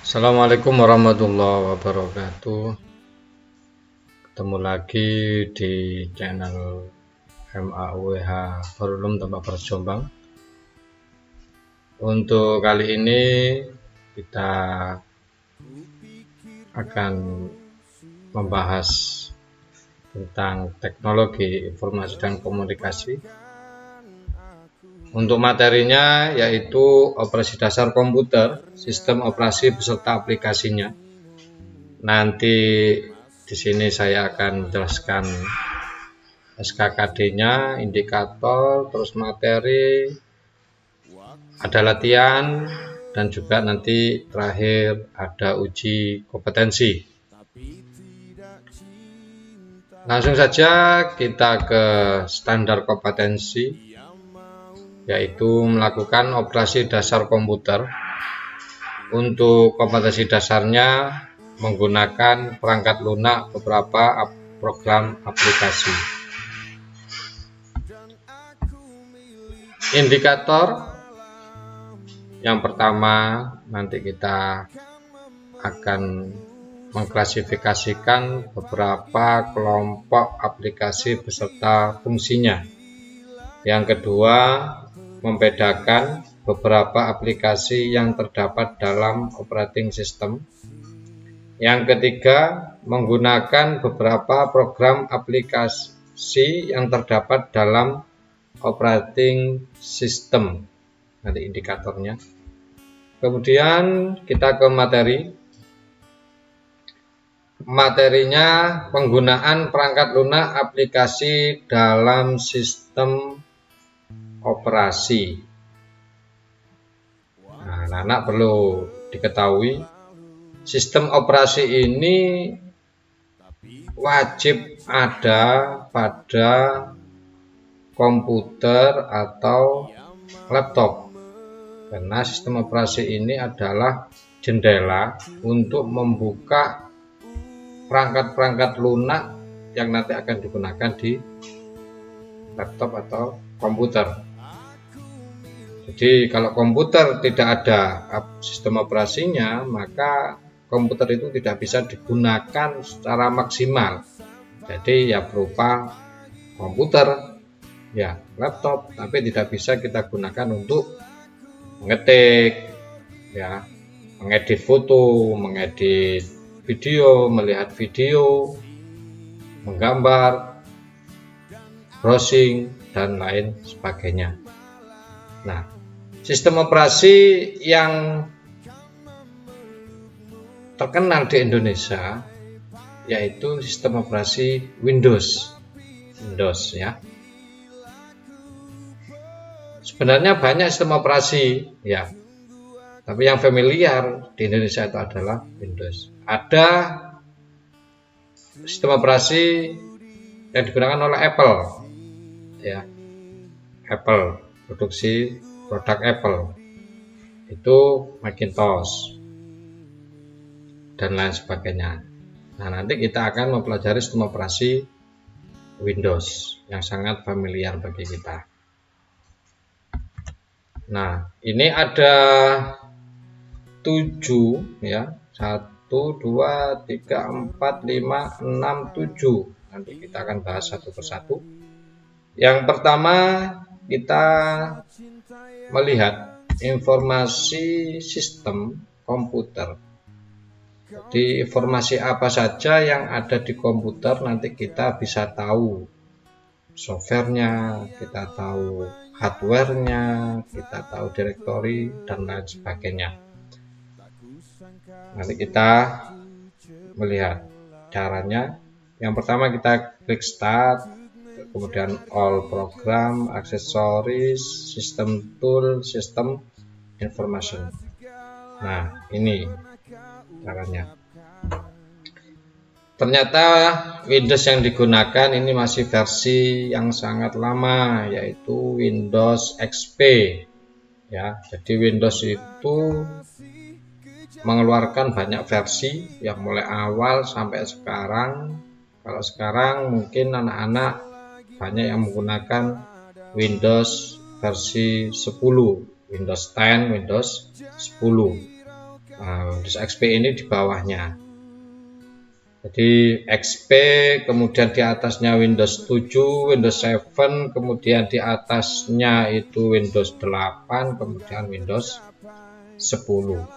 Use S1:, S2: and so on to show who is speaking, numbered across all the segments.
S1: Assalamualaikum warahmatullahi wabarakatuh. Ketemu lagi di channel MAUWH Forum Tempat Berjombang. Untuk kali ini kita akan membahas tentang teknologi informasi dan komunikasi. Untuk materinya yaitu operasi dasar komputer, sistem operasi beserta aplikasinya. Nanti di sini saya akan menjelaskan SKKD-nya, indikator, terus materi, ada latihan, dan juga nanti terakhir ada uji kompetensi. Langsung saja kita ke standar kompetensi, yaitu melakukan operasi dasar komputer. Untuk kompetensi dasarnya menggunakan perangkat lunak beberapa program aplikasi. Indikator yang pertama, nanti kita akan mengklasifikasikan beberapa kelompok aplikasi beserta fungsinya. Yang kedua, membedakan beberapa aplikasi yang terdapat dalam operating system. Yang ketiga, menggunakan beberapa program aplikasi yang terdapat dalam operating system. Nanti indikatornya. Kemudian kita ke materi. Materinya penggunaan perangkat lunak aplikasi dalam sistem operasi. Nah, anak-anak perlu diketahui, sistem operasi ini wajib ada pada komputer atau laptop, karena sistem operasi ini adalah jendela untuk membuka perangkat-perangkat lunak yang nanti akan digunakan di laptop atau komputer. Jadi kalau komputer tidak ada sistem operasinya, maka komputer itu tidak bisa digunakan secara maksimal. Jadi ya berupa komputer, ya laptop, tapi tidak bisa kita gunakan untuk mengetik, ya, mengedit foto, mengedit video, melihat video, menggambar, browsing, dan lain sebagainya. Nah, sistem operasi yang terkenal di Indonesia yaitu sistem operasi Windows ya. Sebenarnya banyak sistem operasi ya, tapi yang familiar di Indonesia itu adalah Windows. Ada sistem operasi yang digunakan oleh Apple ya, Apple, produksi produk Apple itu Macintosh dan lain sebagainya. Nah, nanti kita akan mempelajari sistem operasi Windows yang sangat familiar bagi kita. Nah, ini ada 7 ya, 1, 2, 3, 4, 5, 6, 7. Nanti kita akan bahas satu persatu. Yang pertama, kita melihat informasi sistem komputer. Jadi informasi apa saja yang ada di komputer nanti kita bisa tahu softwarenya, kita tahu hardwarenya, kita tahu direktori dan lain sebagainya. Nanti kita melihat caranya. Yang pertama kita klik start, kemudian all program, accessories, system tool, system information. Nah, ini caranya. Ternyata Windows yang digunakan ini masih versi yang sangat lama, yaitu Windows XP ya. Jadi Windows itu mengeluarkan banyak versi yang mulai awal sampai sekarang. Kalau sekarang mungkin anak-anak banyak yang menggunakan Windows versi 10, Windows 10, Windows 10. Windows XP ini di bawahnya. Jadi XP, kemudian di atasnya Windows 7, Windows 7, kemudian di atasnya itu Windows 8, kemudian Windows 10.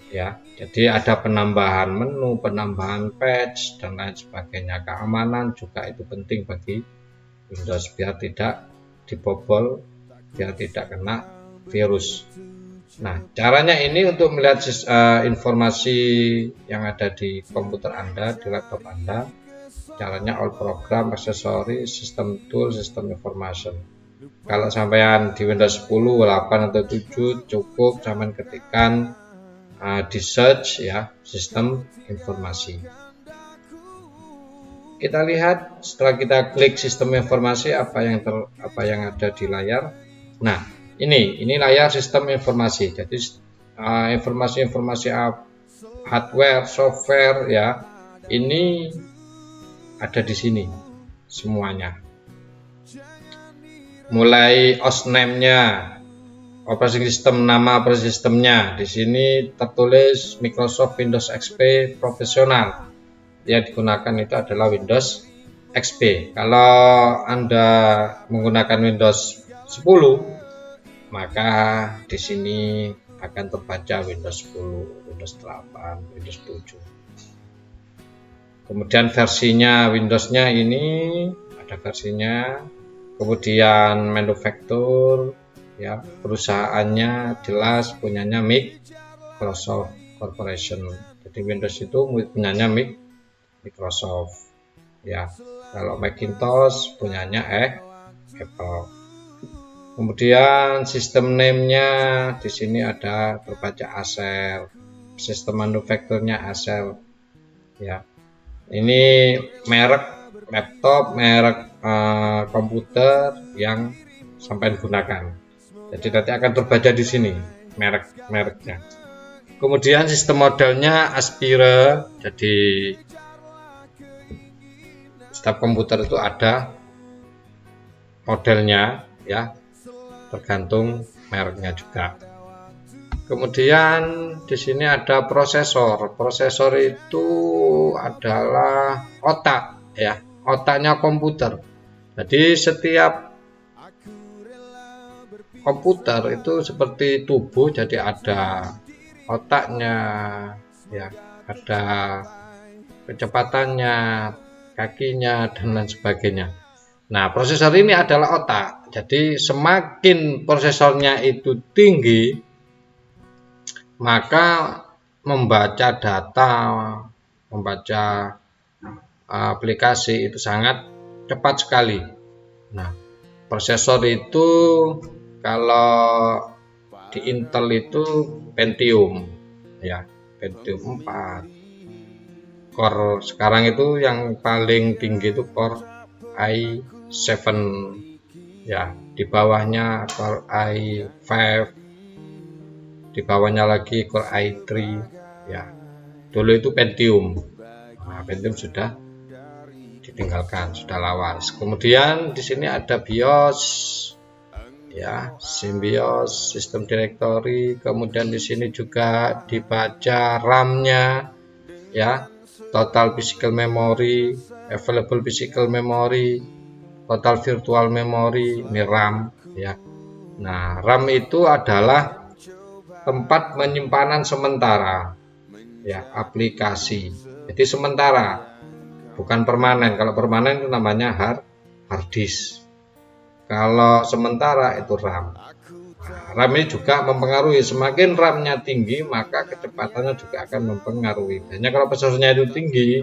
S1: Ya, jadi ada penambahan menu, penambahan patch dan lain sebagainya. Keamanan juga itu penting bagi Windows biar tidak dibobol, biar tidak kena virus. Nah, caranya ini untuk melihat informasi yang ada di komputer Anda, di laptop Anda. Caranya all program, aksesori, sistem tool, sistem information. Kalau sampean di Windows 10, 8 atau 7 cukup sampean ketikkan di search ya, sistem informasi. Kita lihat setelah kita klik sistem informasi apa yang ada di layar. Nah, ini layar sistem informasi. Jadi informasi-informasi hardware, software ya, ini ada di sini semuanya. Mulai OS name-nya, operating system, nama operating systemnya. Di sini tertulis Microsoft Windows XP Professional. Yang digunakan itu adalah Windows XP. Kalau Anda menggunakan Windows 10, maka di sini akan terbaca Windows 10, Windows 8, Windows 7. Kemudian versinya Windows-nya ini ada versinya. Kemudian manufaktur ya, perusahaannya jelas punyanya Microsoft Corporation. Jadi Windows itu punyanya Microsoft ya. Kalau Macintosh punyanya Apple. Kemudian sistem name-nya di sini ada terbaca Acer, sistem manufakturnya Acer ya. Ini merek laptop, merek komputer yang sampai gunakan. Jadi nanti akan terbaca di sini mereknya. Kemudian sistem modelnya Aspire. Jadi setiap komputer itu ada modelnya ya, tergantung mereknya juga. Kemudian di sini ada prosesor. Prosesor itu adalah otak ya, otaknya komputer. Jadi setiap komputer itu seperti tubuh, jadi ada otaknya ya, ada kecepatannya, kakinya dan lain sebagainya. Nah, prosesor ini adalah otak. Jadi semakin prosesornya itu tinggi, maka membaca data, membaca aplikasi itu sangat cepat sekali. Nah, prosesor itu kalau di Intel itu Pentium ya, Pentium 4. Core sekarang itu yang paling tinggi itu Core i7 ya, di bawahnya Core i5, di bawahnya lagi Core i3 ya. Dulu itu Pentium. Nah, Pentium sudah ditinggalkan, sudah lawas. Kemudian di sini ada BIOS ya, SIM-BIOS, sistem directory. Kemudian di sini juga dibaca RAM-nya ya, total physical memory, available physical memory, total virtual memory, ini RAM ya. Nah, RAM itu adalah tempat penyimpanan sementara ya, aplikasi. Jadi sementara, bukan permanen. Kalau permanen itu namanya hard disk. Kalau sementara itu RAM. Nah, RAM ini juga mempengaruhi. Semakin RAM-nya tinggi, maka kecepatannya juga akan mempengaruhi. Hanya kalau prosesornya itu tinggi,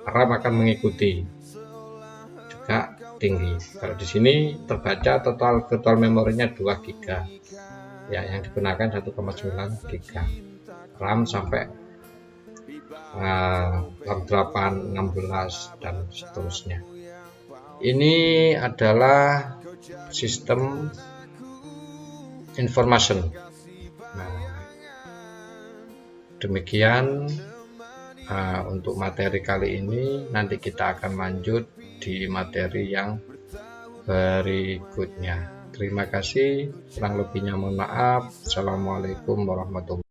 S1: RAM akan mengikuti juga tinggi. Kalau di sini terbaca total virtual memorinya 2 GB. Ya, yang digunakan 1,9 GB. RAM sampai RAM 8, 16 dan seterusnya. Ini adalah sistem information. Nah, demikian untuk materi kali ini. Nanti kita akan lanjut di materi yang berikutnya. Terima kasih, kurang lebihnya mohon maaf. Assalamualaikum warahmatullahi wabarakatuh.